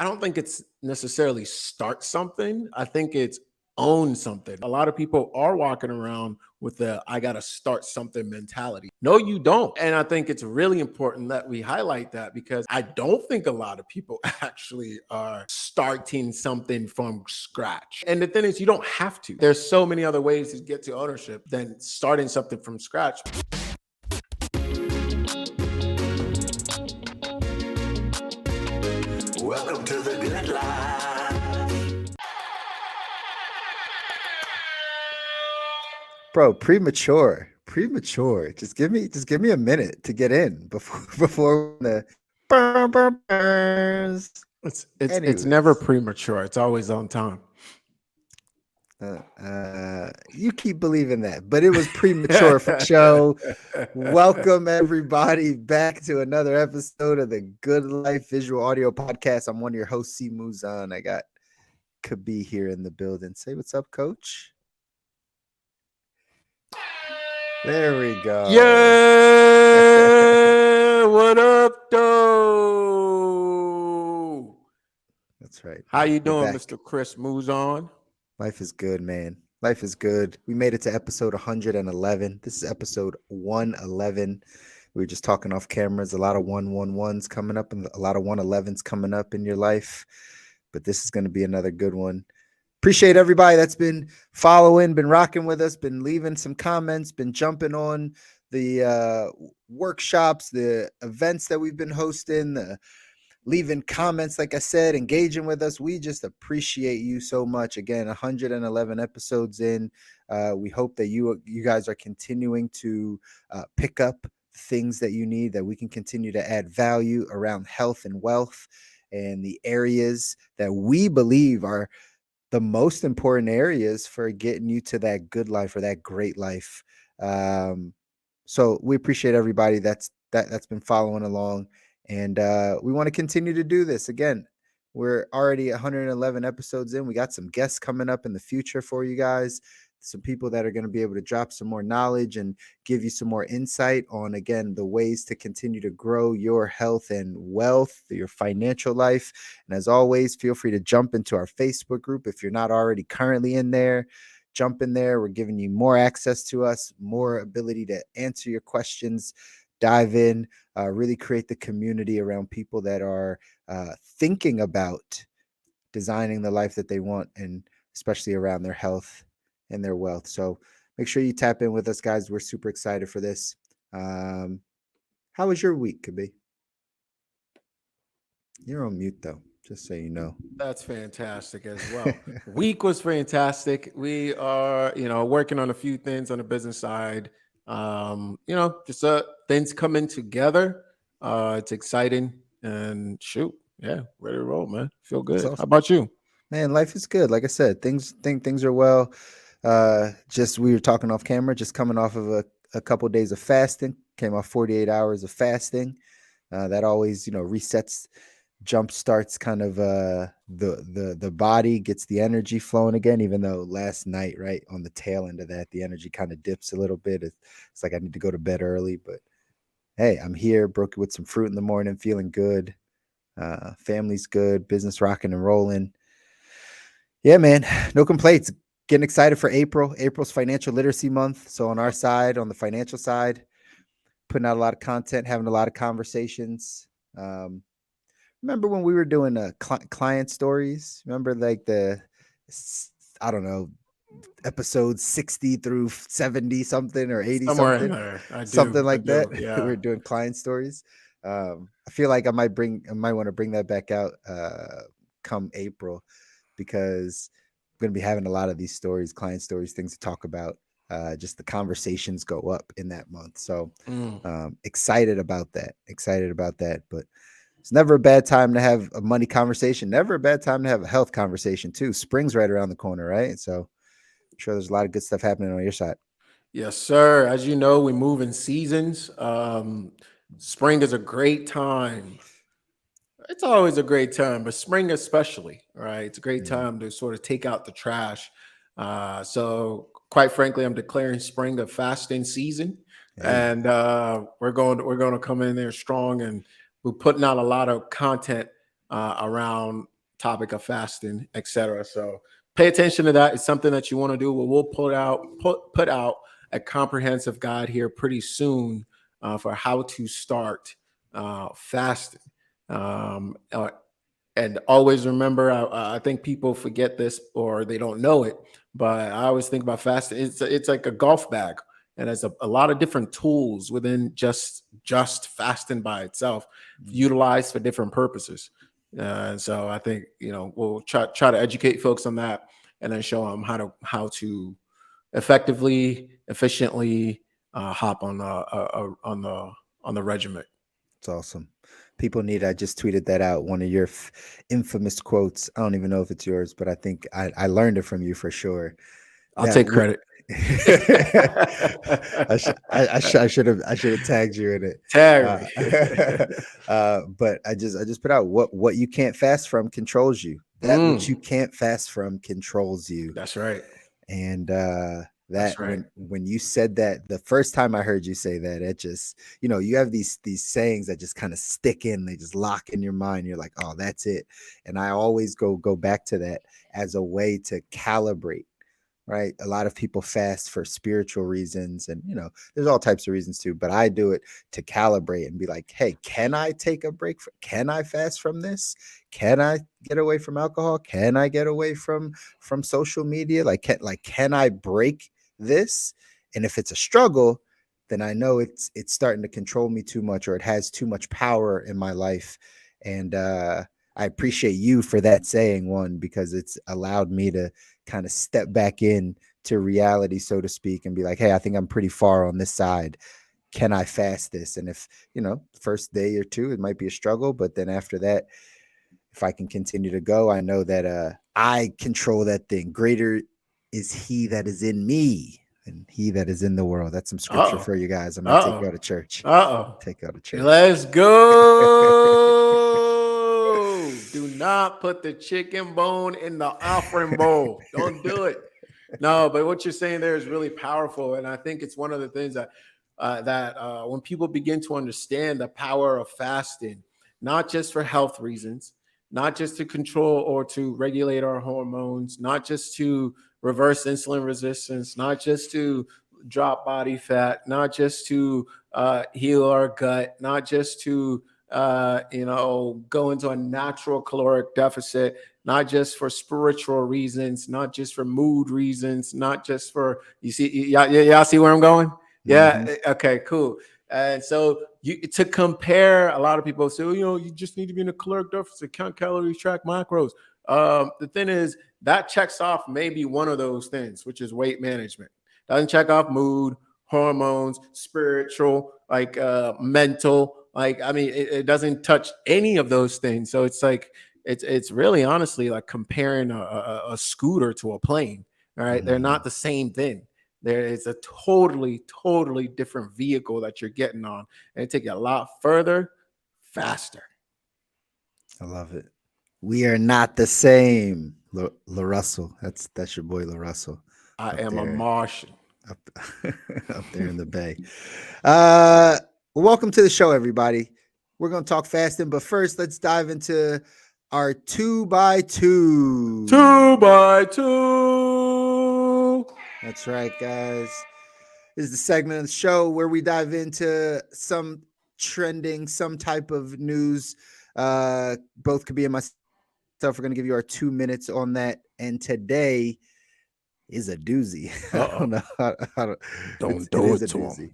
I don't think it's necessarily start something. I think it's own something. A lot of people are walking around with the I got to start something mentality. No, you don't. And I think it's really important that we highlight that because I don't think a lot of people actually are starting something from scratch. And the thing is, you don't have to. There's so many other ways to get to ownership than starting something from scratch. Welcome to the good life. Bro, premature. Just give me a minute to get in before the burns. It's never premature. It's always on time. You keep believing that, but it was premature for show. Welcome everybody back to another episode of the Good Life Visual Audio Podcast. I'm one of your hosts, C Muzan. I got Kabi here in the building. Say what's up, Coach. There we go. Yeah, what up, though? That's right. How you doing, Mr. Chris Muzan? Life is good, man. Life is good. We made it to episode 111. This is episode 111. We were just talking off cameras. A lot of 111s coming up and a lot of 111s coming up in your life. But this is going to be another good one. Appreciate everybody that's been following, been rocking with us, been leaving some comments, been jumping on the workshops, the events that we've been hosting, leaving comments, like I said, engaging with us. We just appreciate you so much. Again, 111 episodes in. We hope that you guys are continuing to pick up things that you need, that we can continue to add value around health and wealth and the areas that we believe are the most important areas for getting you to that good life or that great life. So we appreciate everybody that's been following along. And we want to continue to do this. Again, we're already 111 episodes in. We got some guests coming up in the future for you guys. Some people that are going to be able to drop some more knowledge and give you some more insight on, again, the ways to continue to grow your health and wealth, your financial life. And as always, feel free to jump into our Facebook group. If you're not already currently in there, jump in there. We're giving you more access to us, more ability to answer your questions, dive in, really create the community around people that are thinking about designing the life that they want, and especially around their health and their wealth. So make sure you tap in with us, guys. We're super excited for this. How was your week, Kabi? You're on mute, though, just so you know. That's fantastic as well. Week was fantastic. We are, working on a few things on the business side. Just things coming together. It's exciting and shoot, yeah, ready to roll, man. Feel good. Awesome. How about you? Man, life is good. Like I said, things are well. Just we were talking off camera, just coming off of a couple of days of fasting. Came off 48 hours of fasting. That always, resets, jump starts kind of the body, gets the energy flowing again. Even though last night, right on the tail end of that, the energy kind of dips a little bit. It's like I need to go to bed early, but hey, I'm here. Broke it with some fruit in the morning, feeling good. Family's good. Business rocking and rolling. Yeah, man, no complaints. Getting excited for April. April's financial literacy month. So on our side, on the financial side, putting out a lot of content, having a lot of conversations. Remember when we were doing client stories? Remember like I don't know, episodes 60 through 70 something or 80 Somewhere something, in there. something like that. Yeah. We were doing client stories. I feel like I might want to bring that back out come April, because I'm going to be having a lot of these stories, client stories, things to talk about. Just the conversations go up in that month. So excited about that. But it's never a bad time to have a money conversation. Never a bad time to have a health conversation too. Spring's right around the corner, right? So I'm sure there's a lot of good stuff happening on your side. Yes, sir. As you know, we move in seasons. Spring is a great time. It's always a great time, but spring especially, right? It's a great time to sort of take out the trash. So quite frankly, I'm declaring spring a fasting season. Hey. And we're going to come in there strong, and we're putting out a lot of content around topic of fasting, etc. So pay attention to that. It's something that you want to do. We'll put out a comprehensive guide here pretty soon for how to start fasting. And always remember, I think people forget this or they don't know it, but I always think about fasting. It's like a golf bag, and there's a lot of different tools within just fasting by itself, utilized for different purposes. And so I think we'll try to educate folks on that, and then show them how to effectively, efficiently hop on the regiment. It's awesome. People need, I just tweeted that out. One of your infamous quotes. I don't even know if it's yours, but I think I learned it from you for sure. I'll take credit. I should have tagged you in it. Tag me. But I just put out what you can't fast from controls you. That which you can't fast from controls you. That's right. And That's right. when you said that the first time I heard you say that, it just, you have these sayings that just kind of stick in, they just lock in your mind. You're like, oh, that's it. And I always go back to that as a way to calibrate. Right. A lot of people fast for spiritual reasons, and there's all types of reasons too, but I do it to calibrate and be like, hey, can I take a break? Can I fast from this? Can I get away from alcohol? Can I get away from social media? Can I break this? And if it's a struggle, then I know it's starting to control me too much, or it has too much power in my life. And I appreciate you for that saying, one, because it's allowed me to kind of step back in to reality, so to speak, and be like, hey, I think I'm pretty far on this side. Can I fast this? And if, first day or two, it might be a struggle, but then after that, if I can continue to go, I know that I control that thing. Greater is he that is in me and he that is in the world. That's some scripture for you guys. I'm going to take you out of church. Take you out of church. Let's go. Do not put the chicken bone in the offering bowl. Don't do it. No, but what you're saying there is really powerful. And I think it's one of the things that when people begin to understand the power of fasting, not just for health reasons, not just to control or to regulate our hormones, not just to reverse insulin resistance, not just to drop body fat, not just to heal our gut, not just to go into a natural caloric deficit, not just for spiritual reasons, not just for mood reasons, not just for, y'all see where I'm going? Yeah. Mm-hmm. Okay, cool. And so to compare, a lot of people say, you just need to be in a caloric deficit, count calories, track macros. The thing is, that checks off maybe one of those things, which is weight management. Doesn't check off mood, hormones, spiritual, mental. It doesn't touch any of those things. So it's like, it's really honestly like comparing a scooter to a plane. All right. Mm-hmm. They're not the same thing. There is a totally different vehicle that you're getting on, and it takes you a lot further, faster. I love it. We are not the same. La Russell. That's your boy, La Russell. I am a Martian. Up there in the Bay. Welcome to the show, everybody. We're going to talk fasting, but first let's dive into our 2x2. 2x2. That's right, guys. This is the segment of the show where we dive into some trending, some type of news. Both could be in myself. We're going to give you our 2 minutes on that. And today is a doozy. I don't know don't do it to him.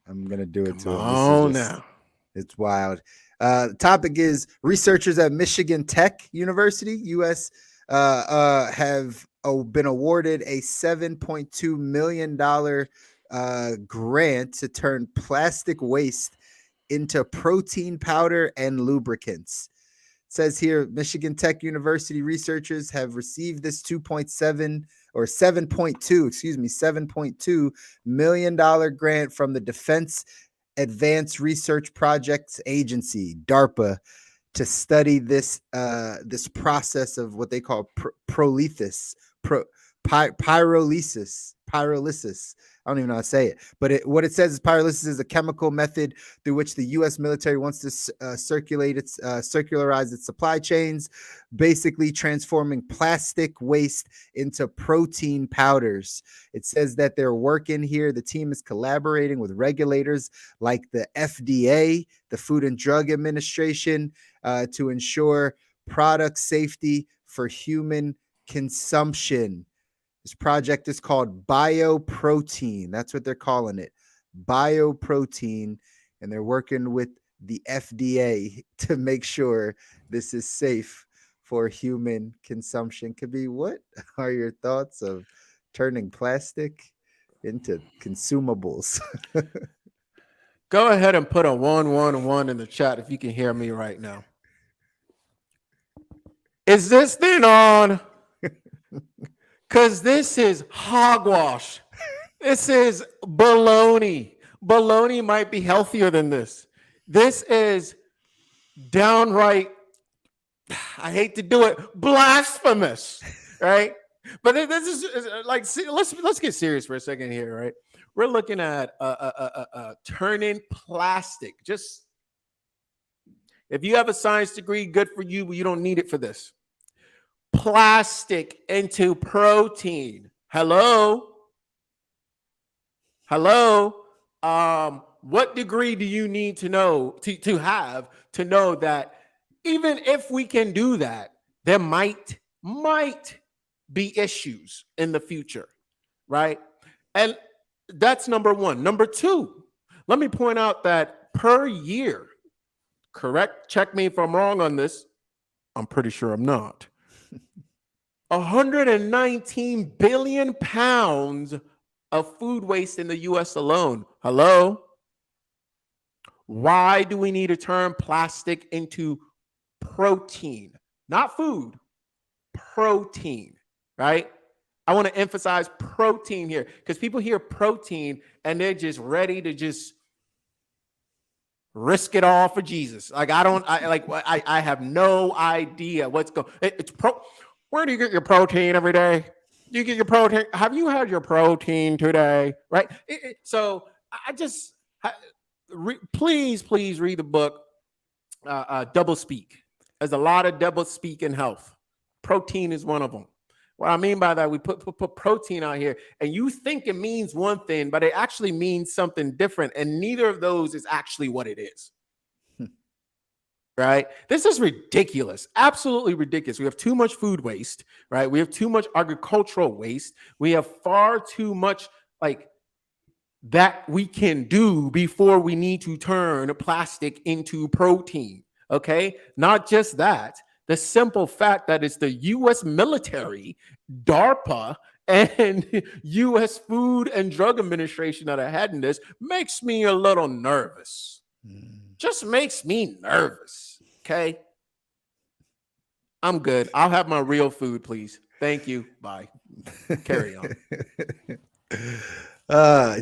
I'm going to do it to him. Oh, now. It's wild. The topic is researchers at Michigan Tech University, U.S., have been awarded a $7.2 million grant to turn plastic waste into protein powder and lubricants. It says here, Michigan Tech University researchers have received this $7.2 million grant from the Defense Advanced Research Projects Agency, DARPA, to study this process of what they call pyrolysis. Pyrolysis. I don't even know how to say it, but what it says is pyrolysis is a chemical method through which the U.S. military wants to circularize its supply chains, basically transforming plastic waste into protein powders. It says that they're working here. The team is collaborating with regulators like the FDA, the Food and Drug Administration, to ensure product safety for human consumption. This project is called Bioprotein. That's what they're calling it. Bioprotein. And they're working with the FDA to make sure this is safe for human consumption. Could be, what are your thoughts of turning plastic into consumables? Go ahead and put a 111 in the chat if you can hear me right now. Is this thing on? Because this is hogwash. This is baloney. Baloney might be healthier than this. This is downright, I hate to do it, blasphemous, right? But this is like, let's get serious for a second here, right? We're looking at turning plastic. Just, if you have a science degree, good for you, but you don't need it for this. Plastic into protein. Hello? What degree do you need to know to have to know that even if we can do that, there might be issues in the future, right? And that's number one. Number two, let me point out that per year, correct? Check me if I'm wrong on this. I'm pretty sure I'm not. 119 billion pounds of food waste in the US alone. Hello? Why do we need to turn plastic into protein? Not food, protein, right? I want to emphasize protein here because people hear protein and they're just ready to just risk it all for Jesus. Like, I have no idea what's going. Where do you get your protein every day? Do you get your protein? Have you had your protein today? Right. So I just please read the book Double Speak. There's a lot of double speak in health. Protein is one of them. What I mean by that, we put protein out here, and you think it means one thing, but it actually means something different, and neither of those is actually what it is. Right? This is ridiculous. Absolutely ridiculous. We have too much food waste, right? We have too much agricultural waste. We have far too much like that we can do before we need to turn plastic into protein. Okay? Not just that. The simple fact that it's the U.S. military, DARPA, and U.S. Food and Drug Administration that are heading this makes me a little nervous. Just makes me nervous. Okay? I'm good. I'll have my real food, please. Thank you. Bye. Carry on.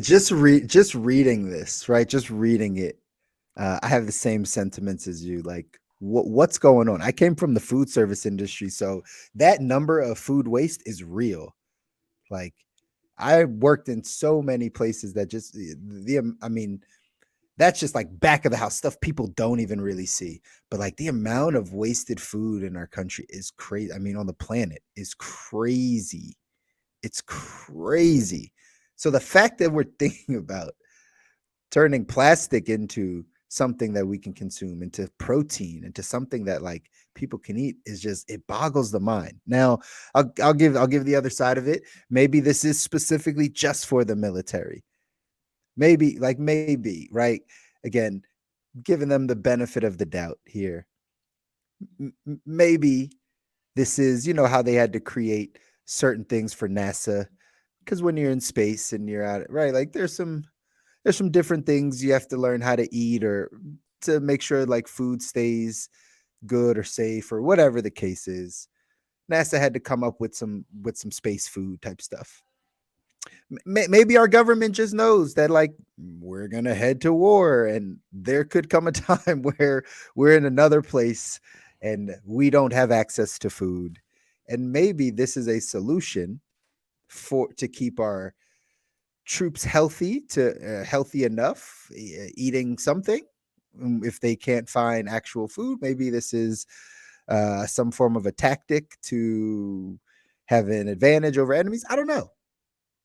Just reading this, right? Just reading it. I have the same sentiments as you. Like, what's going on? I came from the food service industry, so that number of food waste is real. Like, I worked in so many places that just that's just like back of the house stuff people don't even really see. But like the amount of wasted food in our country is crazy. I mean, on the planet is crazy. It's crazy. So the fact that we're thinking about turning plastic into something that we can consume, into protein, into something that like people can eat is just, it boggles the mind. Now, I'll give the other side of it. Maybe this is specifically just for the military. Maybe, right? Again, giving them the benefit of the doubt here. Maybe this is, how they had to create certain things for NASA, because when you're in space and you're out, right? Like there's some different things you have to learn how to eat or to make sure like food stays good or safe or whatever the case is. NASA had to come up with some space food type stuff. Maybe our government just knows that like we're going to head to war and there could come a time where we're in another place and we don't have access to food. And maybe this is a solution to keep our troops healthy, to healthy enough, eating something. If they can't find actual food, maybe this is some form of a tactic to have an advantage over enemies. I don't know.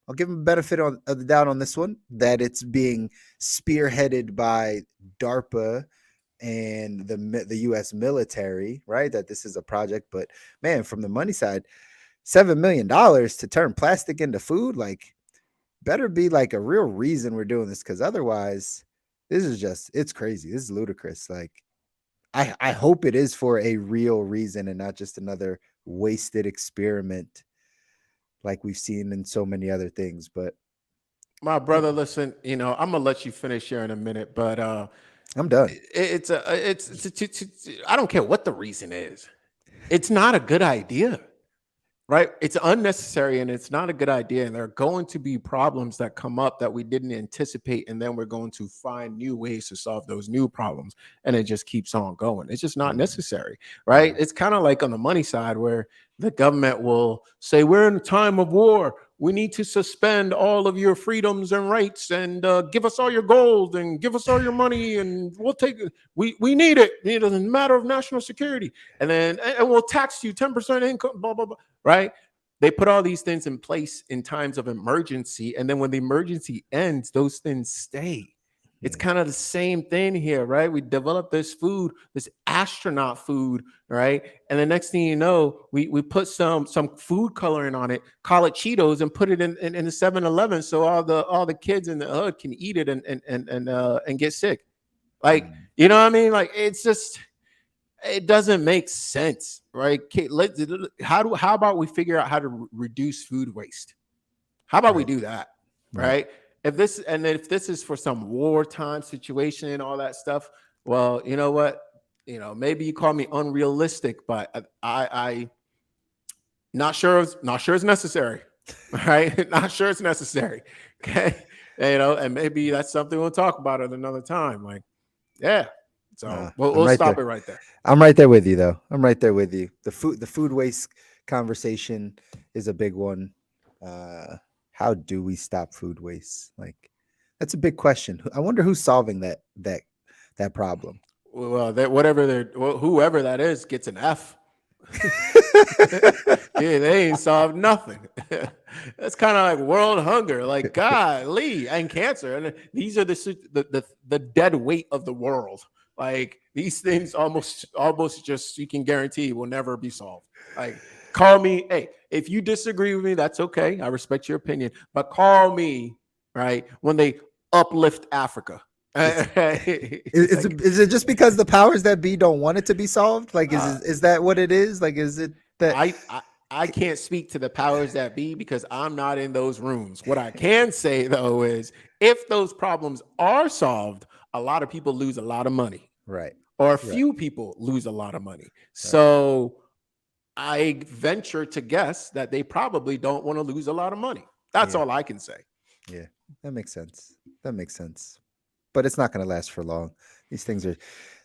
I'll give them a benefit of the doubt on this one, that it's being spearheaded by DARPA and the U.S. military, right? That this is a project. But man, from the money side, $7 million to turn plastic into food, like, better be like a real reason we're doing this, because otherwise, this is just, it's crazy. This is ludicrous. Like, I hope it is for a real reason and not just another wasted experiment like we've seen in so many other things. But My brother, listen, I'm gonna let you finish here in a minute, but I'm done. I don't care what the reason is. It's not a good idea. Right? It's unnecessary and it's not a good idea. And there are going to be problems that come up that we didn't anticipate. And then we're going to find new ways to solve those new problems. And it just keeps on going. It's just not necessary. Right? It's kind of like on the money side where the government will say, we're in a time of war. We need to suspend all of your freedoms and rights and give us all your gold and give us all your money. And we'll take it. We need it. It doesn't matter of national security. And then and we'll tax you 10% income, blah, blah, blah. Right? They put all these things in place in times of emergency. And then when the emergency ends, those things stay. It's kind of the same thing here, right? We develop this food, this astronaut food, right? And the next thing you know, we put some food coloring on it, call it Cheetos, and put it in the 7-Eleven so all the kids in the hood can eat it and get sick. Like, you know what I mean? Like, it's just, it doesn't make sense, right? How about we figure out how to reduce food waste? How about we do that, right? If this is for some wartime situation and all that stuff, well, you know what? Maybe you call me unrealistic, but I not sure it's necessary, right? Not sure it's necessary. Okay, and maybe that's something we'll talk about at another time. Like, yeah. So we'll right stop there. it right there. I'm right there with you, though. I'm right there with you. The food waste conversation is a big one. How do we stop food waste? Like, that's a big question. I wonder who's solving that problem. Well, whoever that is gets an F. Yeah, they ain't solved nothing. That's kind of like world hunger, like golly, and cancer, and these are the dead weight of the world. Like, these things almost just, you can guarantee will never be solved. Like, call me. Hey, if you disagree with me, that's okay. I respect your opinion, but call me right when they uplift Africa. Is it just because the powers that be don't want it to be solved? Like, is that what it is? Like, is it that I can't speak to the powers that be because I'm not in those rooms. What I can say though is, if those problems are solved, a lot of people lose a lot of money. right? Or a few people lose a lot of money. So I venture to guess that they probably don't want to lose a lot of money. That's all I can say. Yeah, that makes sense. But it's not going to last for long. These things are,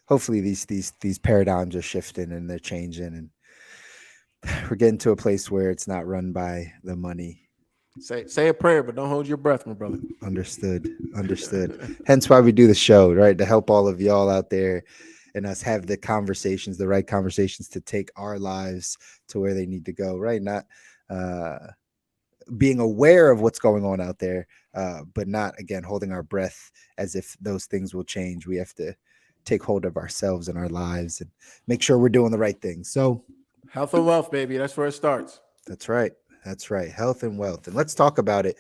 hopefully these paradigms are shifting and they're changing, and we're getting to a place where it's not run by the money. Say a prayer, but don't hold your breath, my brother. Understood. Hence why we do the show, right? To help all of y'all out there and us have the conversations, the right conversations to take our lives to where they need to go, right? Not being aware of what's going on out there, but not, again, holding our breath as if those things will change. We have to take hold of ourselves and our lives and make sure we're doing the right things. So, health and wealth, baby. That's where it starts. That's right. Health and wealth. And let's talk about it,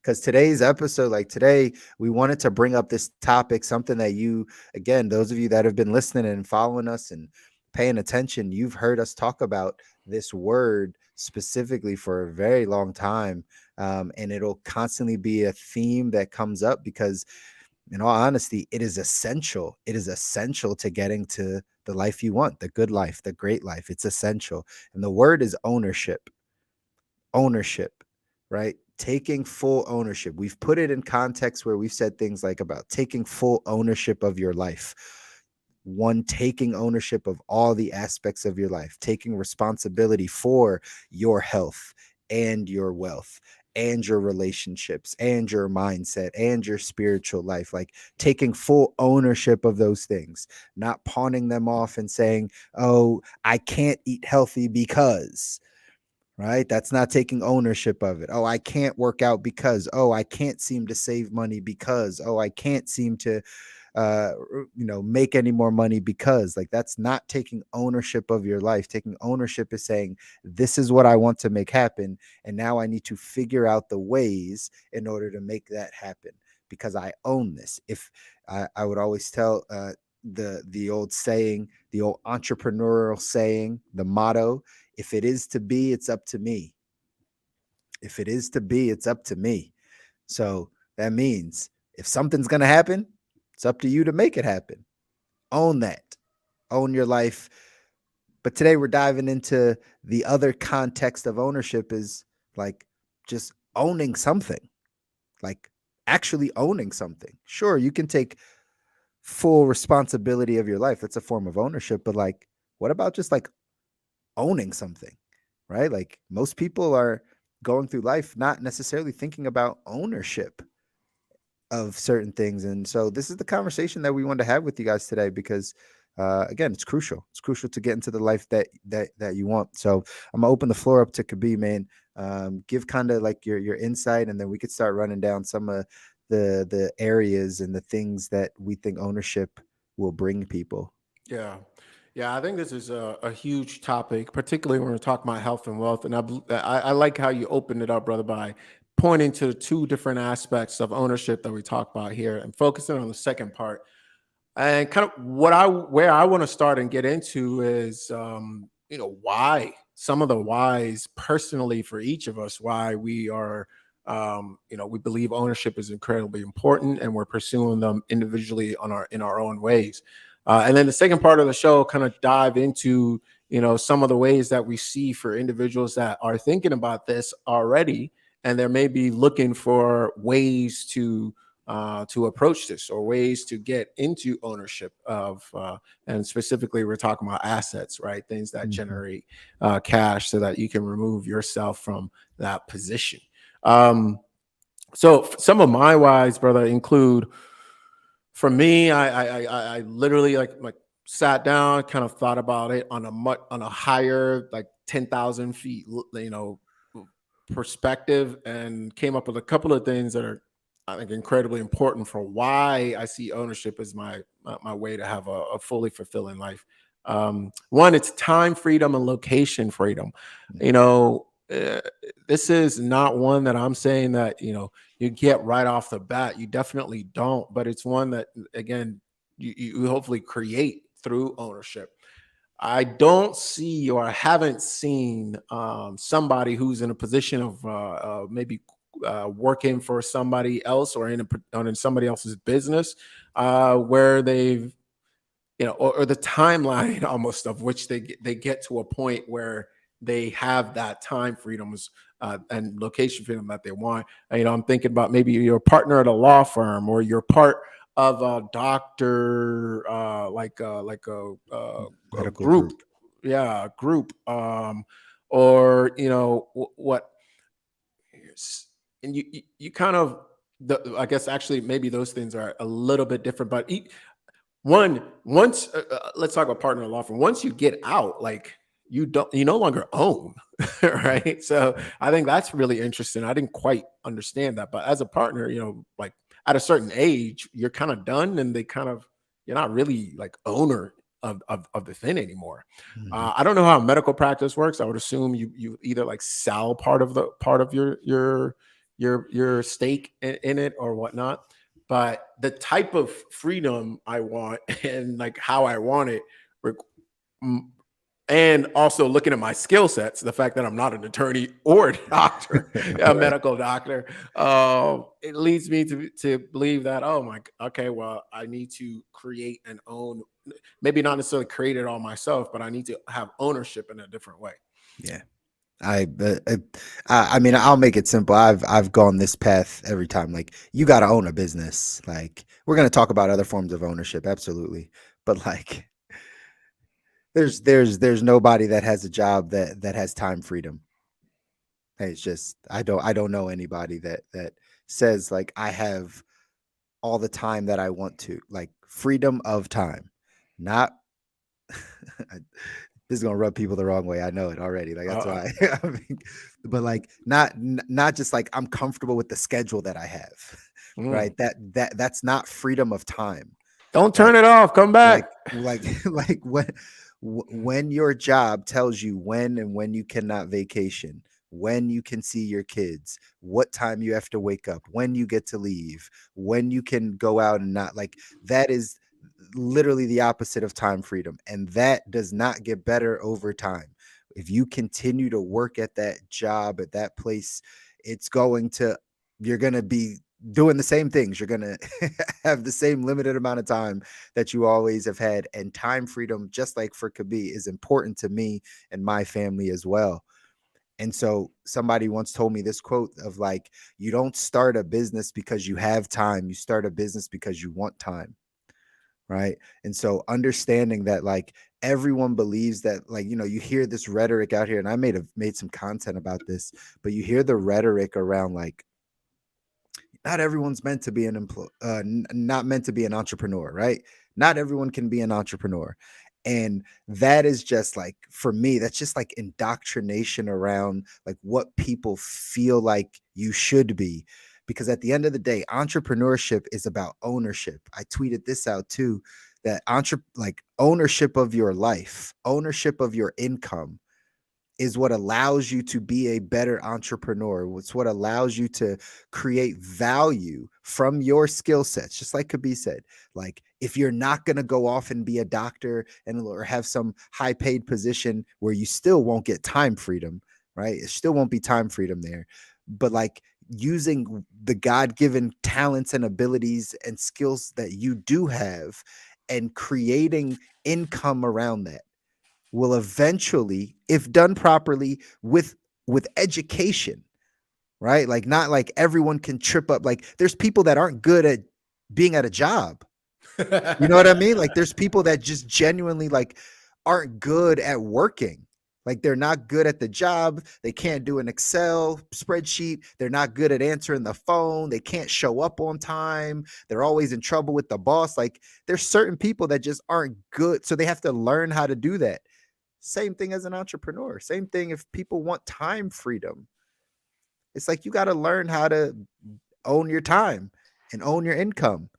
because today's episode, like today, we wanted to bring up this topic, something that you, again, those of you that have been listening and following us and paying attention, you've heard us talk about this word specifically for a very long time. And it'll constantly be a theme that comes up because, in all honesty, it is essential. It is essential to getting to the life you want, the good life, the great life. It's essential. And the word is ownership. Ownership, right? Taking full ownership. We've put it in context where we've said things like about taking full ownership of your life. One, taking ownership of all the aspects of your life, taking responsibility for your health and your wealth and your relationships and your mindset and your spiritual life, like taking full ownership of those things, not pawning them off and saying, oh, I can't eat healthy because, right? That's not taking ownership of it. Oh, I can't work out because, oh, I can't seem to save money because, oh, I can't seem to make any more money because, like, that's not taking ownership of your life. Taking ownership is saying, this is what I want to make happen, and now I need to figure out the ways in order to make that happen because I own this. If I would always tell the old saying, the old entrepreneurial saying, the motto, if it is to be, it's up to me. If it is to be, it's up to me. So that means if something's going to happen, it's up to you to make it happen. Own that. Own your life. But today we're diving into the other context of ownership, is like just owning something, like actually owning something. Sure, you can take full responsibility of your life. That's a form of ownership. But like, what about just like owning something, right? Like most people are going through life not necessarily thinking about ownership of certain things. And so this is the conversation that we wanted to have with you guys today, because again, it's crucial. It's crucial to get into the life that you want. So I'm gonna open the floor up to Khabib, man. Give kind of like your insight, and then we could start running down some of the areas and the things that we think ownership will bring people. Yeah. Yeah, I think this is a huge topic, particularly when we're talking about health and wealth. And I like how you opened it up, brother, by pointing to two different aspects of ownership that we talk about here and focusing on the second part. And kind of where I want to start and get into is, why, some of the whys personally for each of us, why we are, we believe ownership is incredibly important and we're pursuing them individually in our own ways. And then the second part of the show kind of dive into, some of the ways that we see for individuals that are thinking about this already, and they're maybe looking for ways to approach this or ways to get into ownership of, and specifically, we're talking about assets, right? Things that Mhm. generate cash so that you can remove yourself from that position. Um, so some of my whys, brother, include, for me, I literally like sat down, kind of thought about it on a higher, like 10,000 feet, perspective, and came up with a couple of things that are, I think, incredibly important for why I see ownership as my way to have a fully fulfilling life. One, it's time freedom and location freedom. Mm. You know, this is not one that I'm saying that you get right off the bat. You definitely don't, but it's one that, again, you hopefully create through ownership. I don't see, or I haven't seen, somebody who's in a position of maybe working for somebody else or in somebody else's business, where they've, or the timeline almost of which they get to a point where they have that time freedoms and location freedom that they want. I'm thinking about maybe you're a partner at a law firm, or you're part of a doctor, a Medical group, group. yeah, a group, or what, and you kind of, I guess actually maybe those things are a little bit different, but once let's talk about partner in law firm. Once you get out, like, you no longer own, Mhm. right? So I think that's really interesting. I didn't quite understand that, but as a partner, like, at a certain age, you're kind of done, and you're not really like owner of the thing anymore. Mhm. I don't know how medical practice works. I would assume you either like sell part of your stake in it or whatnot. But the type of freedom I want and like how I want it, req- m- and also looking at my skill sets, the fact that I'm not an attorney or a doctor, a Right. medical doctor, it leads me to believe that, oh my, okay, well, I need to create and own, maybe not necessarily create it all myself, but I need to have ownership in a different way. Yeah. I, I mean, I'll make it simple. I've gone this path every time. Like, you got to own a business. Like, we're gonna talk about other forms of ownership, absolutely. But like, there's nobody that has a job that has time freedom. It's just I don't know anybody that says like I have all the time that I want to, like freedom of time, not this is gonna rub people the wrong way. I know it already. Like that's Uh, why. I mean, but like not just like I'm comfortable with the schedule that I have, mm. right? That's not freedom of time, Don't turn right? it off. Come back. Like when your job tells you when you cannot vacation, when you can see your kids, what time you have to wake up, when you get to leave, when you can go out and not, like, that is literally the opposite of time freedom, and that does not get better over time. If you continue to work at that job, at that place, it's going to you're going to be doing the same things. You're going to have the same limited amount of time that you always have had. And time freedom, just like for Kabi, is important to me and my family as well. And so somebody once told me this quote of like, you don't start a business because you have time. You start a business because you want time. Right. And so understanding that, like, everyone believes that, like, you hear this rhetoric out here, and I made some content about this, but you hear the rhetoric around like, not everyone's meant to be not meant to be an entrepreneur, right? Not everyone can be an entrepreneur. And that is just like, for me, that's just like indoctrination around like what people feel like you should be. Because at the end of the day, entrepreneurship is about ownership. I tweeted this out too, that like ownership of your life, ownership of your income, is what allows you to be a better entrepreneur. It's what allows you to create value from your skill sets. Just like Kabi said, like, if you're not going to go off and be a doctor or have some high paid position where you still won't get time freedom, right? It still won't be time freedom there. But like, using the God-given talents and abilities and skills that you do have and creating income around that will eventually, if done properly with education, right? Like, not like everyone can trip up. Like, there's people that aren't good at being at a job. You know what I mean? Like, there's people that just genuinely like aren't good at working. Like, they're not good at the job. They can't do an Excel spreadsheet. They're not good at answering the phone. They can't show up on time. They're always in trouble with the boss. Like, there's certain people that just aren't good. So they have to learn how to do that. Same thing as an entrepreneur. Same thing if people want time freedom. It's like, you got to learn how to own your time and own your income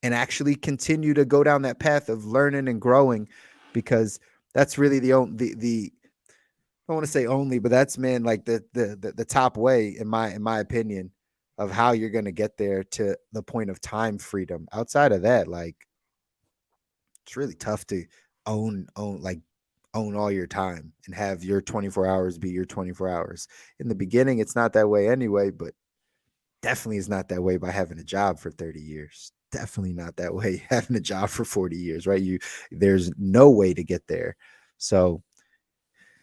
and actually continue to go down that path of learning and growing, because that's really the only the I don't want to say only, but that's, man, like the top way, in my opinion, of how you're going to get there to the point of time freedom. Outside of that, like, it's really tough to own all your time and have your 24 hours be your 24 hours. In the beginning, it's not that way anyway, but definitely is not that way by having a job for 30 years. Definitely not that way having a job for 40 years, right? There's no way to get there. So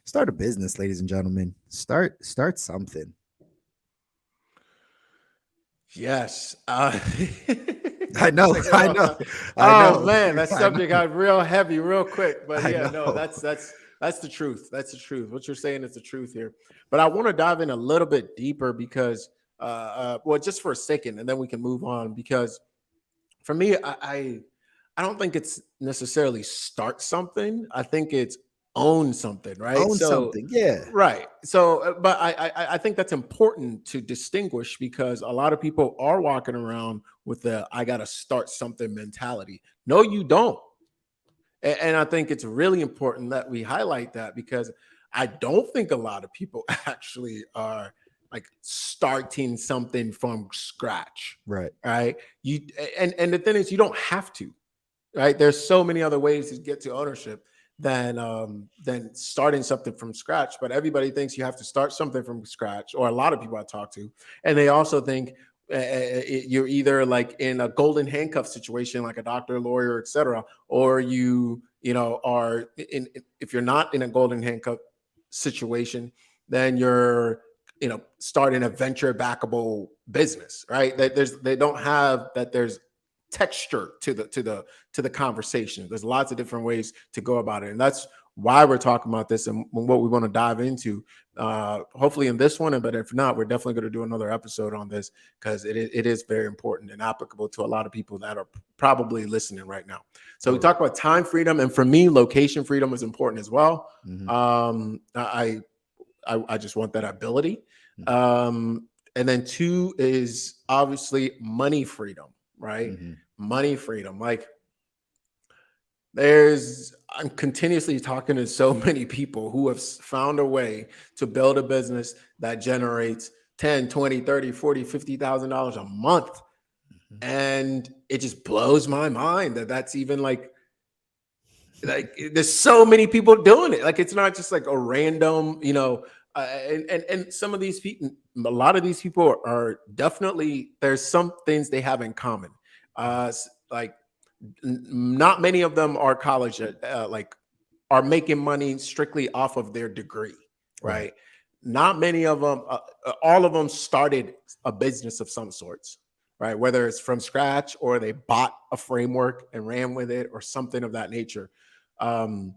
start a business, ladies and gentlemen. Start something. Yes. I know, Take it I off. know, I Oh know, man, that I subject know, got real heavy real quick. But I yeah, no, know. that's the truth. That's the truth. What you're saying is the truth here. But I want to dive in a little bit deeper because, well, just for a second, and then we can move on. Because for me, I don't think it's necessarily start something. I think it's own something, right? Own So, something. Yeah. right. So, but I think that's important to distinguish because a lot of people are walking around with the "I got to start something" mentality. No, you don't. And I think it's really important that we highlight that because I don't think a lot of people actually are like starting something from scratch, Right. right? You and the thing is, you don't have to, right? There's so many other ways to get to ownership than starting something from scratch. But everybody thinks you have to start something from scratch, or a lot of people I talk to, and they also think you're either like in a golden handcuff situation, like a doctor, lawyer, etc., or you are in. If you're not in a golden handcuff situation, then you're starting a venture backable business, right? That they don't have that. There's texture to the conversation. There's lots of different ways to go about it, and that's why we're talking about this and what we want to dive into. Hopefully in this one, but if not, we're definitely going to do another episode on this because it is very important and applicable to a lot of people that are probably listening right now. So we talk about time freedom, and for me, location freedom is important as well. I just want that ability. And then 2 is obviously money freedom, right? Money freedom. Like I'm continuously talking to so many people who have found a way to build a business that generates 10, 20, 30, 40, $50,000 a month. And it just blows my mind that that's even like there's so many people doing it. Like it's not just like a random, and some of these people, a lot of these people are definitely, there's some things they have in common. Like not many of them are college, are making money strictly off of their degree, right? Not many of them, all of them started a business of some sorts, right? Whether it's from scratch or they bought a framework and ran with it or something of that nature. And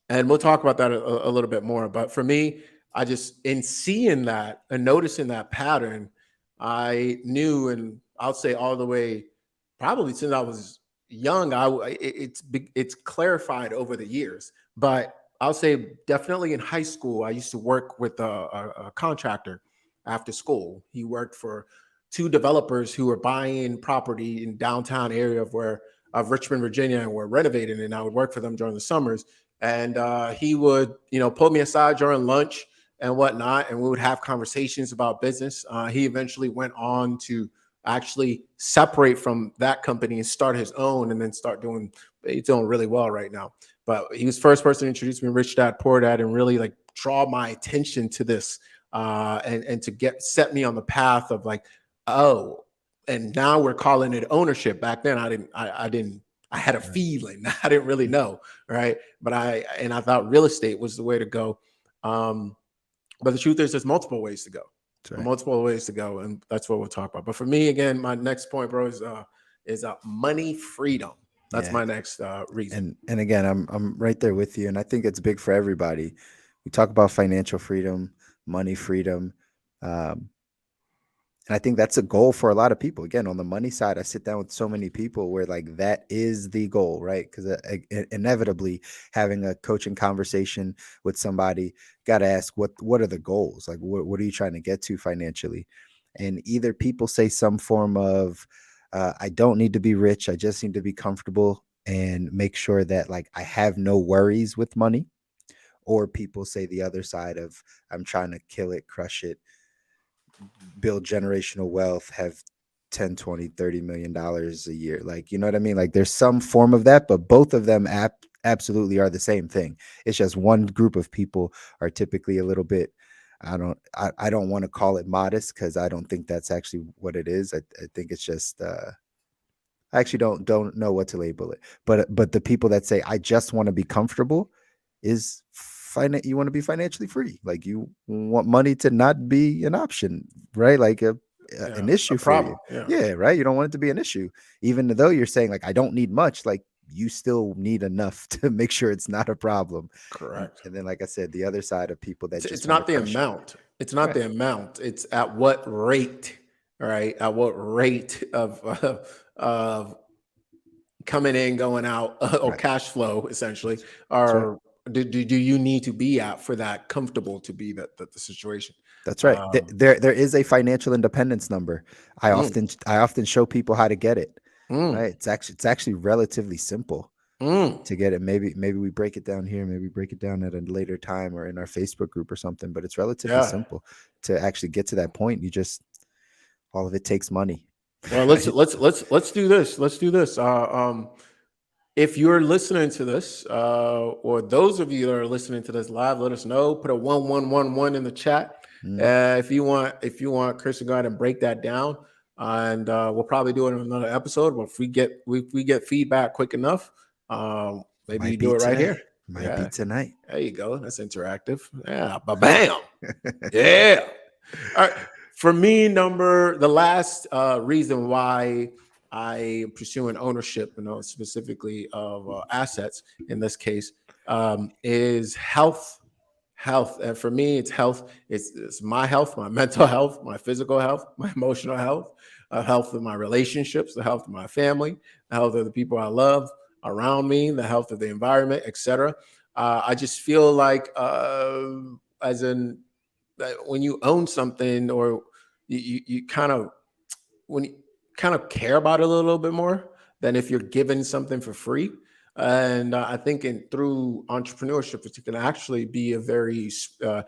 we'll talk about that a little bit more. But for me, I just, in seeing that and noticing that pattern, I knew, and I'll say all the way, probably since I was young, it's clarified over the years. But I'll say definitely in high school, I used to work with a contractor after school. He worked for 2 developers who were buying property in downtown area of Richmond, Virginia, and were renovating. And I would work for them during the summers. And he would, pull me aside during lunch and whatnot, and we would have conversations about business. He eventually went on to actually separate from that company and start his own, and then he's doing really well right now. But he was the first person to introduce me, Rich Dad, Poor Dad, and really like draw my attention to this, and to set me on the path of like, oh, and now we're calling it ownership. Back then, I had a feeling. I didn't really know, right? But I thought real estate was the way to go. But the truth is, there's multiple ways to go. Multiple ways to go, and that's what we'll talk about. But for me, again, my next point, bro, is money freedom. That's my next reason. And again, I'm right there with you, and I think it's big for everybody. We talk about financial freedom, money freedom. And I think that's a goal for a lot of people. Again, on the money side, I sit down with so many people where like that is the goal, right? Because inevitably, having a coaching conversation with somebody, got to ask what are the goals? Like, what are you trying to get to financially? And either people say some form of, I don't need to be rich. I just need to be comfortable and make sure that like I have no worries with money. Or people say the other side of, I'm trying to kill it, crush it, build generational wealth, have 10, 20, 30 million dollars a year. Like, you know what I mean? Like there's some form of that, but both of them absolutely are the same thing. It's just one group of people are typically a little bit, I don't want to call it modest, because I don't think that's actually what it is. I think it's just I actually don't know what to label it. But the people that say I just want to be comfortable is you want to be financially free. Like you want money to not be an option, right? Like an issue for you. Yeah, right. You don't want it to be an issue, even though you're saying like I don't need much. Like you still need enough to make sure it's not a problem. Correct. And then, like I said, the other side of people that It's not the amount. It's not the amount. It's at what rate, right? At what rate of coming in, going out, or cash flow, essentially, or do you need to be at for that comfortable to be the situation? That's right. There is a financial independence number. I often show people how to get it. Right. It's actually relatively simple to get it. Maybe we break it down here. Maybe break it down at a later time or in our Facebook group or something. But it's relatively simple to actually get to that point. All of it takes money. Well, let's do this. Let's do this. If you're listening to this, or those of you that are listening to this live, let us know. Put a 1111 in the chat. If you want Chris to go ahead and break that down, and we'll probably do it in another episode. But if we get feedback quick enough, maybe you do it right here. Might be tonight. There you go. That's interactive. Yeah. Bam. Yeah. All right. For me, the last reason why I am pursuing ownership, specifically of assets in this case, is health. Health, and for me, it's health. It's my health, my mental health, my physical health, my emotional health, health of my relationships, the health of my family, the health of the people I love around me, the health of the environment, etc. I just feel like, as in, when you own something, or you kind of, when you kind of care about it a little bit more than if you're given something for free. And I think through entrepreneurship, it can actually be a very uh,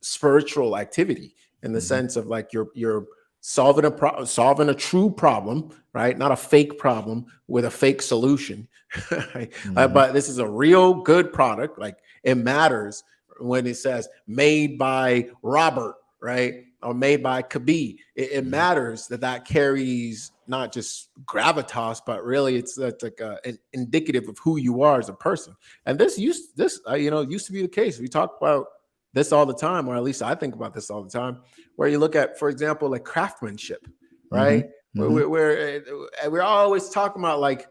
spiritual activity, in the Mm-hmm. sense of like you're solving a true problem, right? Not a fake problem with a fake solution. Right? Mm-hmm. But this is a real good product. Like, it matters when it says made by Robert, right? Or made by Kabi. It Mm-hmm. matters that carries not just gravitas, but really that's like an indicative of who you are as a person. And used to be the case. We talk about this all the time, or at least I think about this all the time. Where you look at, for example, like craftsmanship, Mm-hmm. right? We're always talking about like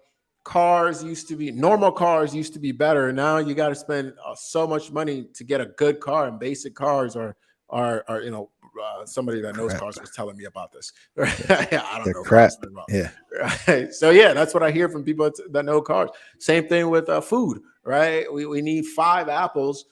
normal cars used to be better. Now you got to spend so much money to get a good car, and basic cars are somebody that knows Crap. cars was telling me about this. Yeah. I don't The know crap. cars very well. Yeah. Right? So yeah, that's what I hear from people that know cars. Same thing with food, right? We need 5 apples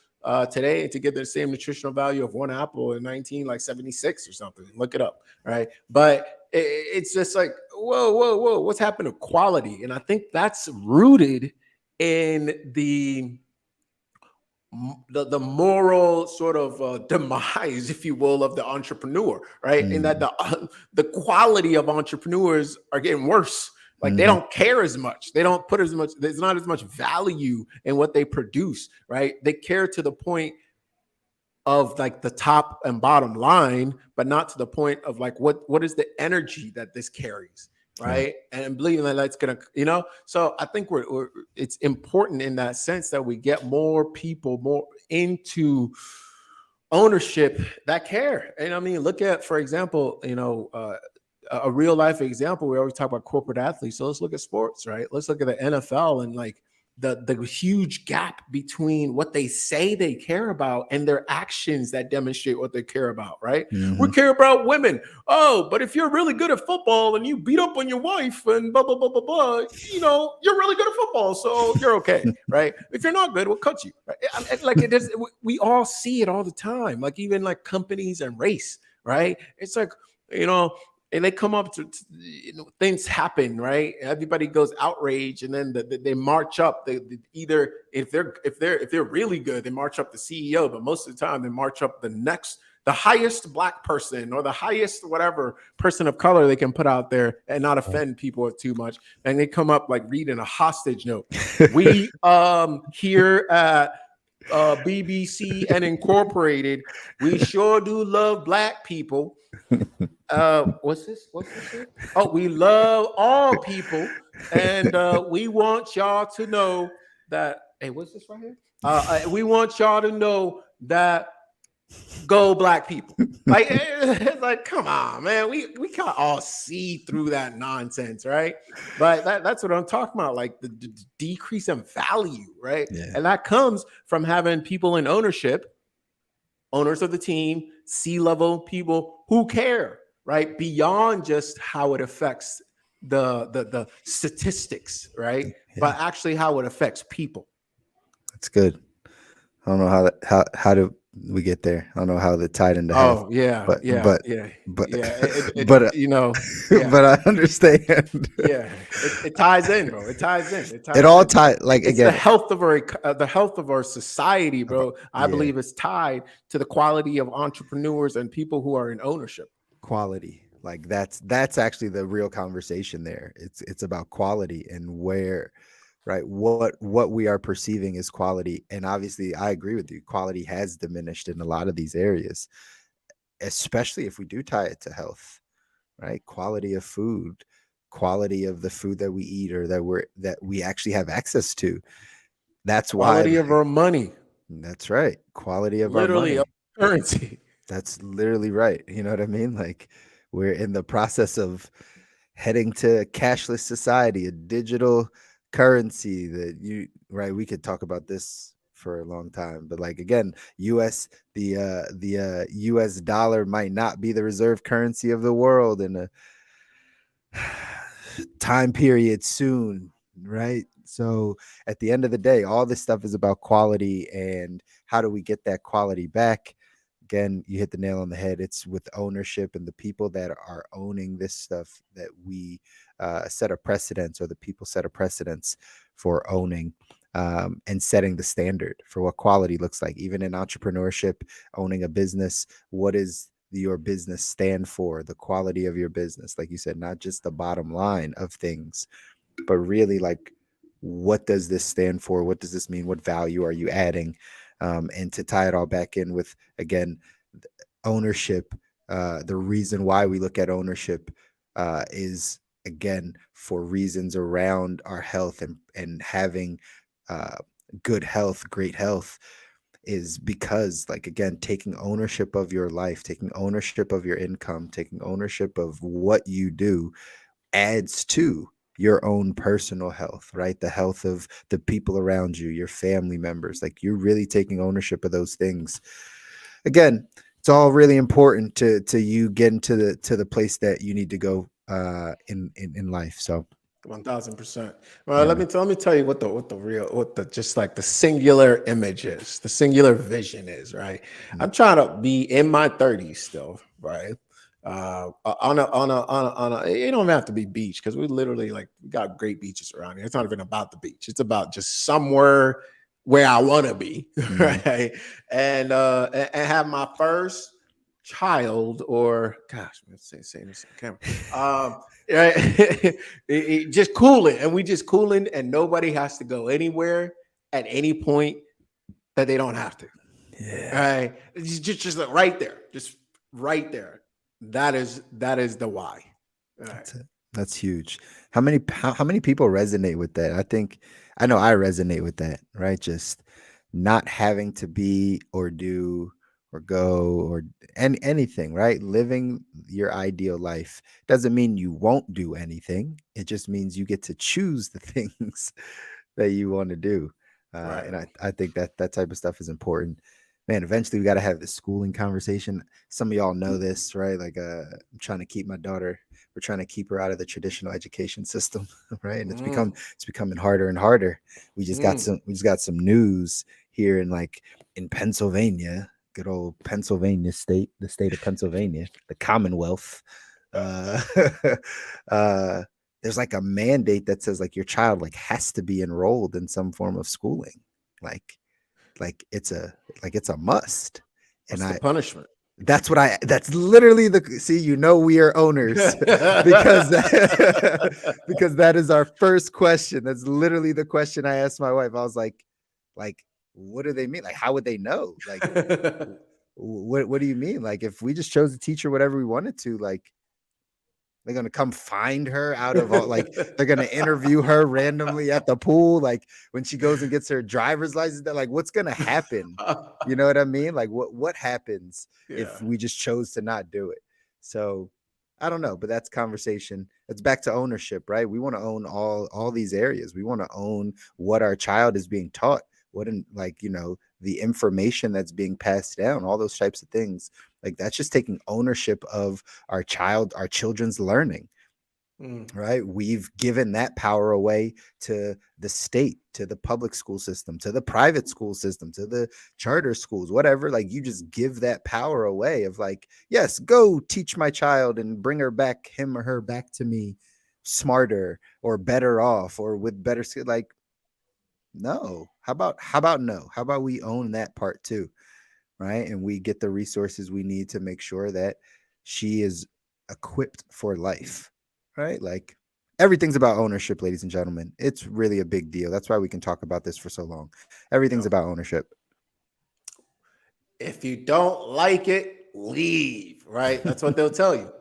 today to get the same nutritional value of one apple in 1976 or something. Look it up, right? But it's just like, whoa, what's happened to quality? And I think that's rooted in the moral sort of demise, if you will, of the entrepreneur, right? In that the quality of entrepreneurs are getting worse. Like, they Mm-hmm. don't care as much. They don't put as much. There's not as much value in what they produce, right? They care to the point of like the top and bottom line, but not to the point of like what is the energy that this carries, Right. right? And believing that that's gonna, So I think it's important in that sense that we get more people more into ownership that care. And I mean, look at, for example, a real life example. We always talk about corporate athletes, so let's look at sports, right? Let's look at the NFL, and like the huge gap between what they say they care about and their actions that demonstrate what they care about, right? We Mm-hmm. care about women. Oh, but if you're really good at football and you beat up on your wife and blah blah blah blah blah, you're really good at football, so you're okay, right? If you're not good, we'll cut you. Right? Like, it is. We all see it all the time. Like, even like companies and race, right? It's like, you know, and they come up to things happen, right? Everybody goes outrage, and then they march up. Either if they're really good, they march up the CEO, but most of the time they march up the highest black person, or the highest whatever person of color they can put out there and not offend people too much. And they come up like reading a hostage note. We here at BBC and Incorporated, we sure do love black people. What's this here? Oh, we love all people, and we want y'all to know that. Hey, what's this right here? We want y'all to know that go black people. Like, it's like, come on, man. We can't all see through that nonsense, right? But that's what I'm talking about, like the decrease in value, right? Yeah. And that comes from having people in ownership, owners of the team, C-level people who care, right? Beyond just how it affects the statistics, right? Yeah. But actually how it affects people. That's good. I don't know how do we get there. I don't know how the tied into health. Oh yeah, But yeah, but yeah, but yeah. but Yeah, but I understand. yeah. It ties in, bro. It ties in. It It ties all in. tied, like, It's the again. health of our society, bro. I Yeah, believe it's tied to the quality of entrepreneurs and people who are in ownership. quality. Like, that's actually the real conversation there. It's about quality, and where, right, what we are perceiving as quality. And obviously, I agree with you. Quality has diminished in a lot of these areas, especially if we do tie it to health, right? Quality of food, quality of the food that we eat, or that we actually have access to. That's why, Quality of our money, that's right. Quality of our literally money. of currency. That's literally right. You know what I mean? Like, we're in the process of heading to a cashless society, a digital currency that you right, we could talk about this for a long time, but like again, US dollar might not be the reserve currency of the world in a time period soon, right? So at the end of the day, all this stuff is about quality and how do we get that quality back? Again, you hit the nail on the head. It's with ownership and the people that are owning this stuff that we set a precedence, or the people set a precedence for owning and setting the standard for what quality looks like. Even in entrepreneurship, owning a business, what is your business stand for? The quality of your business, like you said, not just the bottom line of things, but really like, what does this stand for? What does this mean? What value are you adding? And to tie it all back in with, again, ownership, the reason why we look at ownership is, again, for reasons around our health and having uh, good health, great health, is because, like, again, taking ownership of your life, taking ownership of your income, taking ownership of what you do adds to your own personal health, right? The health of the people around you, your family members. Like, you're really taking ownership of those things. Again, it's all really important to you getting to the place that you need to go in life. So 1000%. Well, yeah, man. let me tell you what the real, what the, just like the singular image is, the singular vision is, right? Mm, I'm trying to be in my 30s still, right? It don't have to be beach, because we literally, like, we got great beaches around here. It's not even about the beach. It's about just somewhere where I want to be, mhm. right? And have my first child, or gosh, I'm saying this on camera. Right? Just cooling, and we just cooling, and nobody has to go anywhere at any point that they don't have to. All Yeah. right, just like right there, just right there. That is the why. All right. That's it. That's huge. How many people resonate with that? I think I know I resonate with that, right? Just not having to be or do or go or anything, right? Living your ideal life doesn't mean you won't do anything. It just means you get to choose the things that you want to do. Right. And I think that that type of stuff is important. Man, eventually we got to have this schooling conversation. Some of y'all know this, right? Like, I'm trying to keep my daughter, we're trying to keep her out of the traditional education system, right? And Mm, it's becoming harder and harder. mm. We just got some news here in, like, in Pennsylvania, good old Pennsylvania state, the state of Pennsylvania, the Commonwealth. Uh, uh, there's like a mandate that says, like, your child, like, has to be enrolled in some form of schooling, like like it's a it's a must. And What's the I punishment? that's what I that's literally the see, we are owners because because that is our first question. That's literally the question I asked my wife. I was like what do they mean? Like, how would they know? Like, what do you mean? Like, if we just chose to teach her whatever we wanted to, like, they're gonna come find her out of all, like, they're gonna interview her randomly at the pool, like, when she goes and gets her driver's license. They're like, what's gonna happen? You know what I mean? Like, what happens Yeah. if we just chose to not do it? So I don't know, but that's conversation. It's back to ownership, right? We want to own all these areas. We want to own what our child is being taught, what in, like, the information that's being passed down, all those types of things. Like, that's just taking ownership of our children's learning, Mm. right? We've given that power away to the state, to the public school system, to the private school system, to the charter schools, whatever. Like, you just give that power away of, like, yes, go teach my child and bring him or her back to me smarter or better off or with better skill. Like, no. How about no? How about we own that part too? Right? And we get the resources we need to make sure that she is equipped for life, right? Like, everything's about ownership, ladies and gentlemen. It's really a big deal. That's why we can talk about this for so long. Everything's Yeah. about ownership. If you don't like it, leave, right? That's what they'll tell you.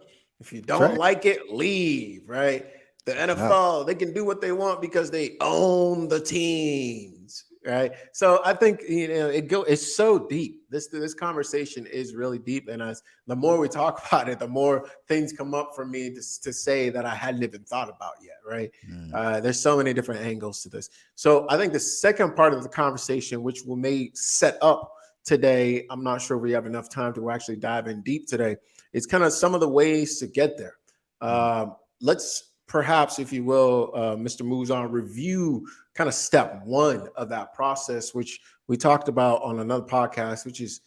If you don't Correct. like it, leave, right? The No. NFL, they can do what they want because they own the teams, Right. So I think it's so deep. This conversation is really deep, and as the more we talk about it, the more things come up for me to say that I hadn't even thought about yet. Right. Mm, There's so many different angles to this. So I think the second part of the conversation, which we may set up today, I'm not sure we have enough time to actually dive in deep today. It's kind of some of the ways to get there. mm. Let's perhaps, if you will, Mr. Muzan, review kind of step one of that process, which we talked about on another podcast, which is,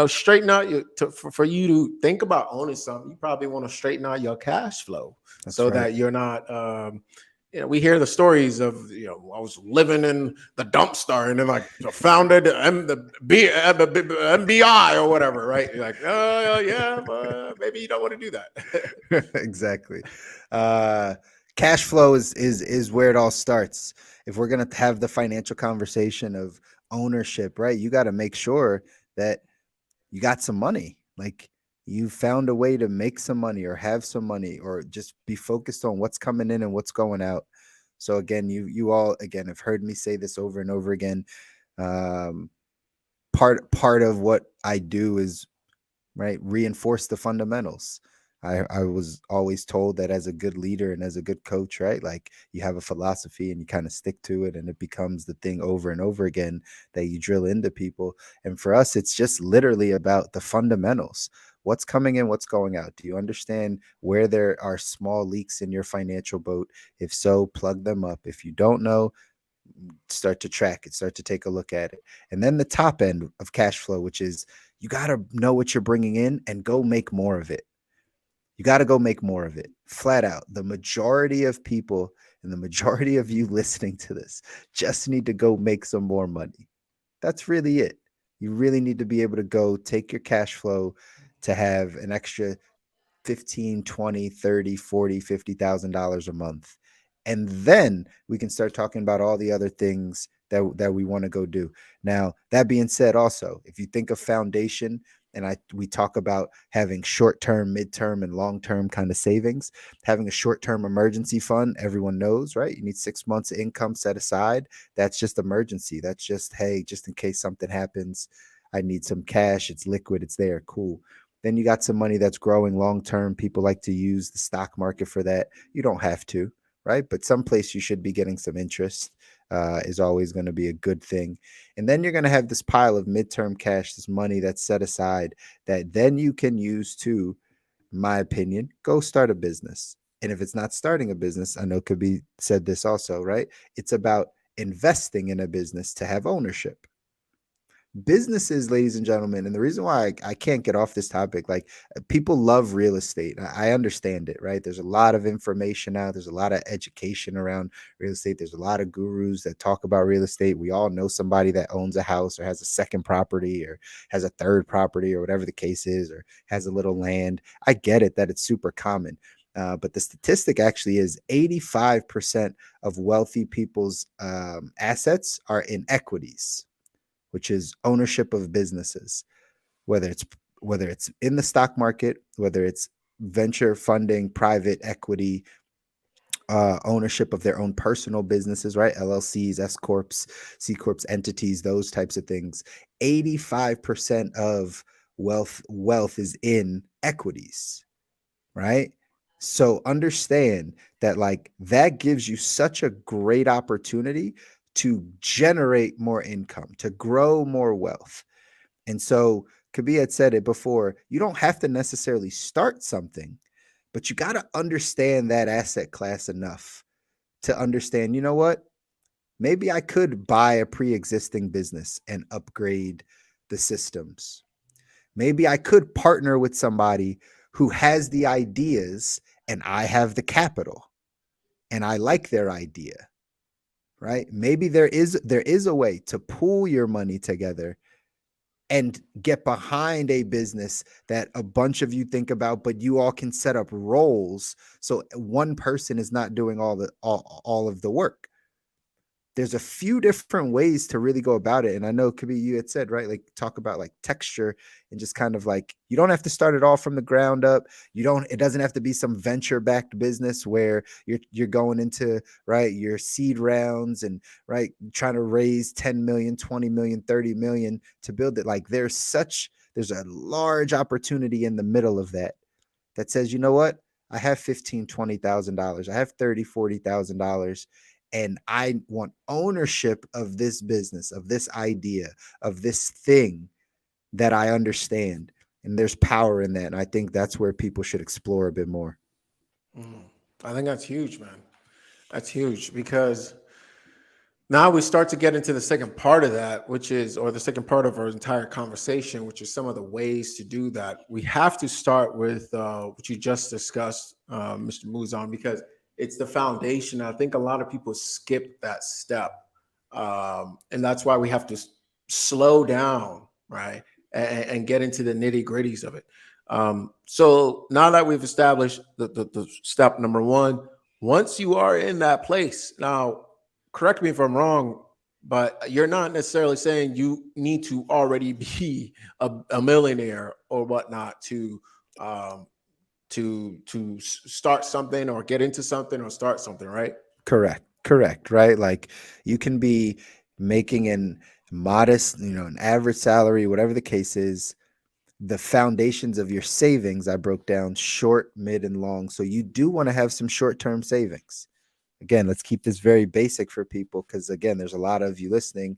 straighten out for you to think about owning something. You probably want to straighten out your cash flow That's so right. that you're not, we hear the stories of, I was living in the dumpster and then like founded MBI or whatever, right? You're like, oh yeah, but maybe you don't want to do that. Exactly. Uh, Cash flow is where it all starts. If we're gonna have the financial conversation of ownership, right? You got to make sure that you got some money. Like you found a way to make some money or have some money or just be focused on what's coming in and what's going out. So again, you all again have heard me say this over and over again. Um, part of what I do is right reinforce the fundamentals. I was always told that as a good leader and as a good coach, right, like you have a philosophy and you kind of stick to it and it becomes the thing over and over again that you drill into people. And for us it's just literally about the fundamentals. What's coming in, what's going out? Do you understand where there are small leaks in your financial boat? If so, plug them up. If you don't know, start to track it, start to take a look at it. And then the top end of cash flow, which is you got to know what you're bringing in and go make more of it. You got to go make more of it flat out. The majority of people and the majority of you listening to this just need to go make some more money. That's really it. You really need to be able to go take your cash flow to have an extra 15, 20, 30, 40, $50,000 a month. And then we can start talking about all the other things that we want to go do. Now, that being said, also, if you think of foundation, and we talk about having short-term, mid-term, and long-term kind of savings, having a short-term emergency fund, everyone knows, right? You need 6 months of income set aside. That's just emergency. That's just, hey, just in case something happens, I need some cash. It's liquid. It's there. Cool. Then you got some money that's growing long term. People like to use the stock market for that. You don't have to, right? But someplace you should be getting some interest is always going to be a good thing. And then you're going to have this pile of midterm cash, this money that's set aside that then you can use to, in my opinion, go start a business. And if it's not starting a business, I know it could be said this also, right? It's about investing in a business to have ownership. Businesses, ladies and gentlemen, and the reason why I can't get off this topic, like people love real estate. I understand it, right? There's a lot of information out, there's a lot of education around real estate, there's a lot of gurus that talk about real estate. We all know somebody that owns a house or has a second property or has a third property or whatever the case is, or has a little land. I get it that it's super common. But the statistic actually is 85% of wealthy people's assets are in equities, which is ownership of businesses, whether it's in the stock market, whether it's venture funding, private equity, ownership of their own personal businesses, right? LLCs, S corps, C corps entities, those types of things. 85% of wealth is in equities, right? So understand that like that gives you such a great opportunity to generate more income, to grow more wealth. And so Kabi had said it before, you don't have to necessarily start something, but you got to understand that asset class enough to understand, you know what? Maybe I could buy a pre-existing business and upgrade the systems. Maybe I could partner with somebody who has the ideas and I have the capital and I like their idea, right? Maybe there is a way to pool your money together and get behind a business that a bunch of you think about, but you all can set up roles so one person is not doing all of the work. there's a few different ways to really go about it. And I know it could be, you had said, right? Like talk about like texture and just kind of like, you don't have to start it all from the ground up. It doesn't have to be some venture backed business where you're going into, right, your seed rounds and right, trying to raise 10 million, 20 million, 30 million to build it. Like there's a large opportunity in the middle of that says, you know what? I have 15, $20,000. I have 30, $40,000, and I want ownership of this business, of this idea, of this thing that I understand. And there's power in that. And I think that's where people should explore a bit more. I think that's huge, man. That's huge because now we start to get into the second part of that, which is, or the second part of our entire conversation, which is some of the ways to do that. We have to start with what you just discussed, Mr. Muzan, because it's the foundation. I think a lot of people skip that step. And that's why we have to slow down, right? And get into the nitty gritties of it. So now that we've established the step number one, once you are in that place, now, correct me if I'm wrong, but you're not necessarily saying you need to already be a millionaire or whatnot um, to start something or get into something or start something, right? Correct. Right. Like you can be making an modest, an average salary, whatever the case is. The foundations of your savings, I broke down short, mid, and long. So you do want to have some short-term savings. Again, let's keep this very basic for people because, again, there's a lot of you listening.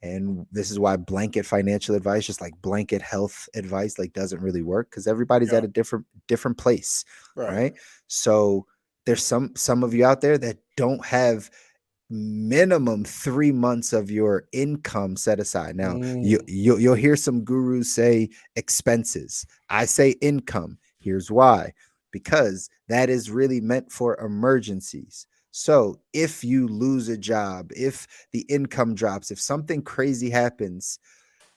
And this is why blanket financial advice, just like blanket health advice, like doesn't really work because everybody's Yeah. at a different place, Right. right? So there's some of you out there that don't have minimum 3 months of your income set aside. Now Mm. you'll hear some gurus say expenses. I say income. Here's why: because that is really meant for emergencies. So if you lose a job, if the income drops, if something crazy happens,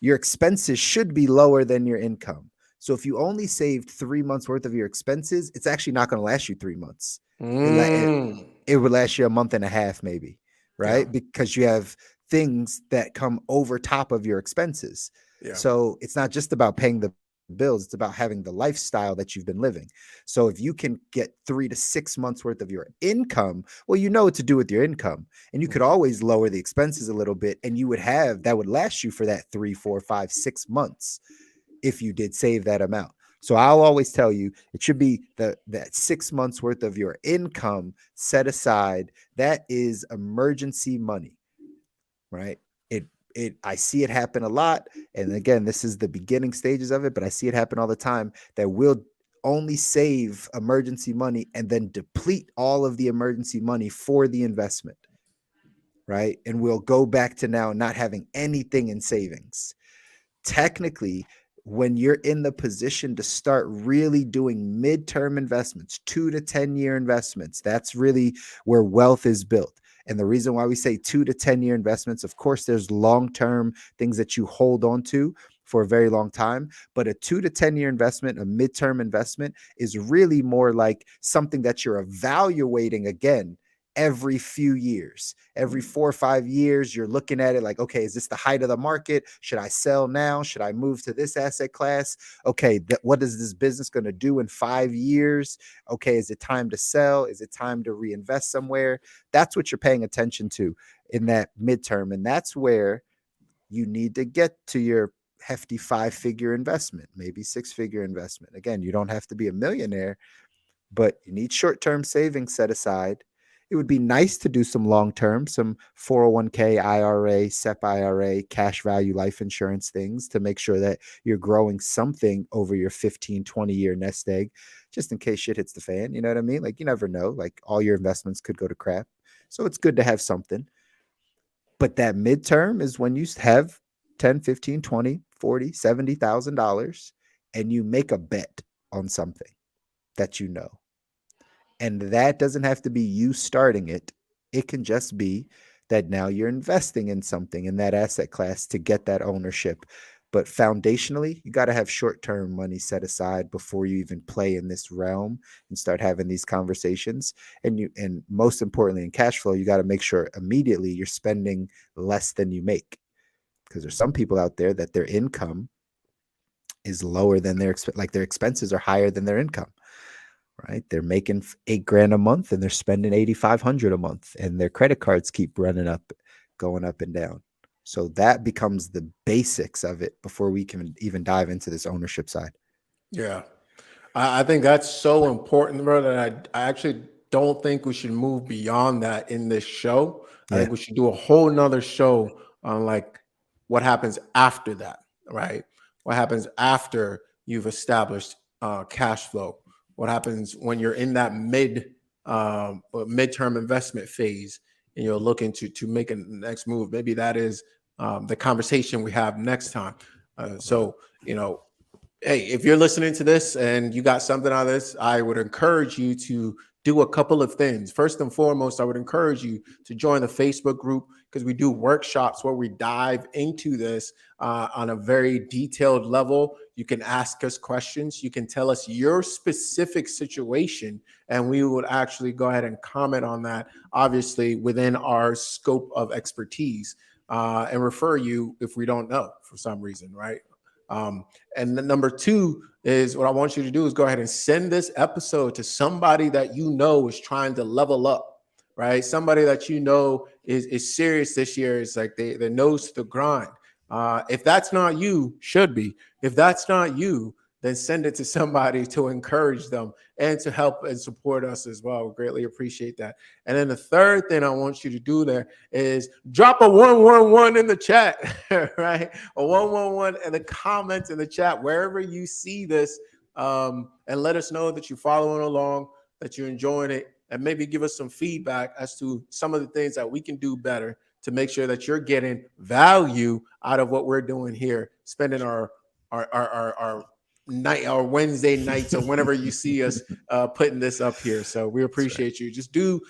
your expenses should be lower than your income. So if you only saved 3 months worth of your expenses, it's actually not going to last you 3 months. It, Mm. it would last you a month and a half, maybe, Yeah. right? Because you have things that come over top of your expenses. Yeah. So it's not just about paying the bills, it's about having the lifestyle that you've been living. So if you can get 3 to 6 months worth of your income, well, you know what to do with your income. And you could always lower the expenses a little bit, and you would have that would last you for that 3, 4, 5, 6 months if you did save that amount. So I'll always tell you it should be that 6 months worth of your income set aside. That is emergency money, right? I see it happen a lot. And again, this is the beginning stages of it, but I see it happen all the time that we'll only save emergency money and then deplete all of the emergency money for the investment, right? And we'll go back to now not having anything in savings. Technically, when you're in the position to start really doing midterm investments, 2 to 10 year investments, that's really where wealth is built. And the reason why we say 2 to 10 year investments, of course, there's long-term things that you hold on to for a very long time, but a 2 to 10 year investment, a midterm investment, is really more like something that you're evaluating again every few years. Every 4 or 5 years, you're looking at it like, okay, is this the height of the market? Should I sell now? Should I move to this asset class? Okay, what is this business going to do in 5 years? Okay, is it time to sell? Is it time to reinvest somewhere? That's what you're paying attention to in that midterm. And that's where you need to get to your hefty 5 figure investment, maybe 6 figure investment. Again, you don't have to be a millionaire, but you need short-term savings set aside. It would be nice to do some long-term, some 401k, IRA, SEP IRA, cash value life insurance things to make sure that you're growing something over your 15, 20-year nest egg, just in case shit hits the fan. You know what I mean? Like, you never know. Like, all your investments could go to crap. So it's good to have something. But that midterm is when you have 10, 15, 20, 40, $70,000 and you make a bet on something that you know. And that doesn't have to be you starting it. It can just be that now you're investing in something in that asset class to get that ownership. But foundationally, you got to have short-term money set aside before you even play in this realm and start having these conversations. And most importantly, in cash flow, you got to make sure immediately you're spending less than you make, because there's some people out there that their income is lower than their expenses are higher than their income. Right? They're making $8,000 a month and they're spending 8,500 a month, and their credit cards keep running up, going up and down. So that becomes the basics of it before we can even dive into this ownership side. Yeah. I think that's so important, bro, that I actually don't think we should move beyond that in this show. I Yeah. think we should do a whole nother show on like what happens after that, right? What happens after you've established cash flow? What happens when you're in that midterm investment phase and you're looking to make a next move? Maybe that is the conversation we have next time. So, you know, hey, if you're listening to this and you got something out of this, I would encourage you to do a couple of things. First and foremost, I would encourage you to join the Facebook group, because we do workshops where we dive into this on a very detailed level. You can ask us questions. You can tell us your specific situation, and we would actually go ahead and comment on that, obviously within our scope of expertise, and refer you if we don't know for some reason, right? And the number two is, what I want you to do is go ahead and send this episode to somebody that you know is trying to level up, right? Somebody that you know is serious this year. It's like they're nose to the grind. If that's not you, should be. If that's not you, then send it to somebody to encourage them and to help and support us as well. We greatly appreciate that. And then the third thing I want you to do there is drop a 111 in the chat, right? A 111 in the comments in the chat, wherever you see this, and let us know that you're following along, that you're enjoying it, and maybe give us some feedback as to some of the things that we can do better to make sure that you're getting value out of what we're doing here, spending our night or Wednesday nights or whenever you see us putting this up here. So we appreciate you. Just do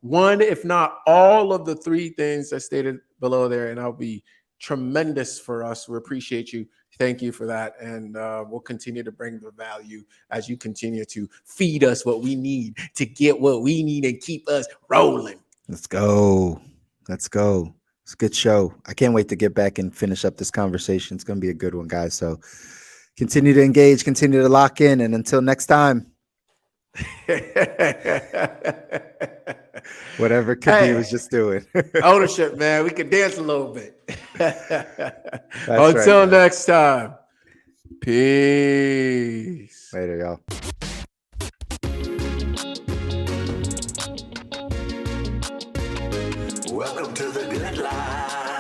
one, if not all of the three things I stated below there, and that'll be tremendous for us. We appreciate you. Thank you for that. And we'll continue to bring the value as you continue to feed us what we need to get what we need and keep us rolling. Let's go. Let's go. It's a good show. I can't wait to get back and finish up this conversation. It's going to be a good one, guys. So continue to engage, continue to lock in. And until next time, whatever Kadir was just doing. Ownership, man. We can dance a little bit. Until right, next time. Peace. Later, y'all. Welcome to the good life.